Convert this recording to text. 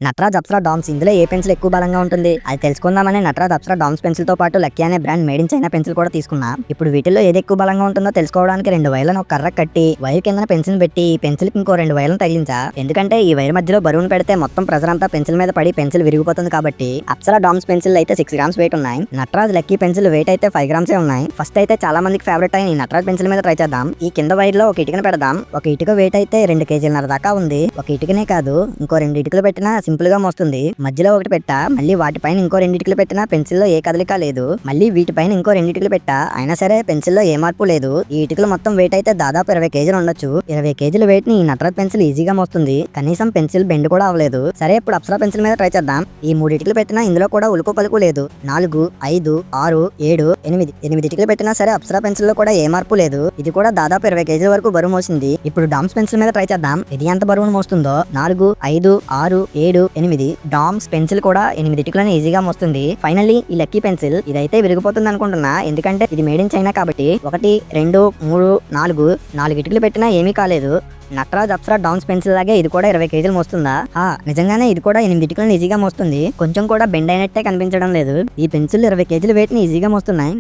నటరాజ్ అప్సరా డామ్స్ ఇందులో ఏ పెన్సిల్ ఎక్కువ బలంగా ఉంటుంది అది తెలుసుకుందామని నటరాజ్ అప్సరా డామ్స్ పెన్సిల్ తో పాటు లక్కీ అనే brand made in China pencil కూడా తీసుకున్నా. ఇప్పుడు వీటిల్లో ఏది ఎక్కువ బలంగా ఉంటుందో తెలుసుకోవడానికి 2 వైర్లను ఒక కర్ర కట్టి వైర్ కింద పెన్సిల్ పెట్టి ఈ పెన్సిల్ కి ఇంకో 2 వైర్లను తగిలించా. ఎందుకంటే ఈ వైర్ మధ్యలో బరువును పెడితే మొత్తం ప్రెజర్ అంతా పెన్సిల్ మీద పడి పెన్సిల్ విరిగిపోతుంది కాబట్టి. అప్సరా డామ్స్ పెన్సిల్ అయితే 6 గ్రామ్స్ వెయిట్ ఉన్నాయి. నటరాజ్ లక్కీ పెన్సిల్ వెయిట్ అయితే 5 గ్రామ్స్ ఉన్నాయి. ఫస్ట్ అయితే చాలా మందికి ఫేవరెట్ అయిన ఈ నటరాజ్ పెన్సిల్ మీద ట్రై చేద్దాం. ఈ కింద వైర్ లో ఒక ఇటుకను పెడదాం. ఒక ఇటుక వెయిట్ అయితే 2 కేజీలన్నర దాకా ఉంది. ఒక ఇటుకనే కాదు ఇంకో 2 ఇటుకలు పెట్టినా సింపుల్ గా మోస్తుంది. మధ్యలో ఒకటి పెట్టా, మళ్ళీ వాటిపైన ఇంకో 2 ఇటుకలు పెట్టినా పెన్సిల్ లో ఏ కదలిక లేదు. మళ్ళీ వీటిపైన ఇంకో 2 ఇటుకలు పెట్టా, అయినా సరే పెన్సిల్ లో ఏ మార్పు లేదు. ఈ ఇటుకలు మొత్తం వెయిట్ అయితే దాదాపు 20 కేజీలు ఉండొచ్చు. 20 కేజీల వెయిట్ ని ఈ నటరాజ్ పెన్సిల్ ఈజీగా మోస్తుంది. కనీసం పెన్సిల్ బెండ్ కూడా అవ్వలేదు. సరే ఇప్పుడు అప్సరా పెన్సిల్ మీద ట్రై చేద్దాం. ఈ 3 ఇటుకలు పెట్టినా ఇందులో కూడా ఉలుకు పలుకు లేదు. 4, 5, 6, 7, 8 ఇటుకలు పెట్టినా సరే అప్సరా పెన్సిల్ లో కూడా ఏ మార్పు లేదు. ఇది కూడా దాదాపు 20 కేజీల వరకు బరువు మోసింది. ఇప్పుడు డామ్స్ పెన్సిల్ మీద ట్రై చేద్దాం. ఇది ఎంత బరువును మోస్తుందో. 4, 5, 6, 7, 8 డామ్స్ పెన్సిల్ కూడా 8 ఇటుకలను ఈజీగా మోస్తుంది. ఫైనల్లీ ఈ లక్కీ పెన్సిల్ ఇదైతే విరిగిపోతుంది అనుకుంటున్నా. ఎందుకంటే ఇది మేడ్ ఇన్ చైనా కాబట్టి. 1, 2, 3, 4 ఇటుకలు పెట్టినా ఏమీ కాలేదు. నటరాజ్ అప్సరా డామ్స్ పెన్సిల్ లాగే ఇది కూడా 20 కేజీలు మోస్తుందా? నిజంగానే ఇది కూడా 8 ఇటుకలను ఈజీగా మోస్తుంది. కొంచెం కూడా బెండ్ అయినట్టే కనిపించడం లేదు. ఈ పెన్సిల్ 20 కేజీల వెయిట్ ని ఈజీగా మోస్తున్నాయి.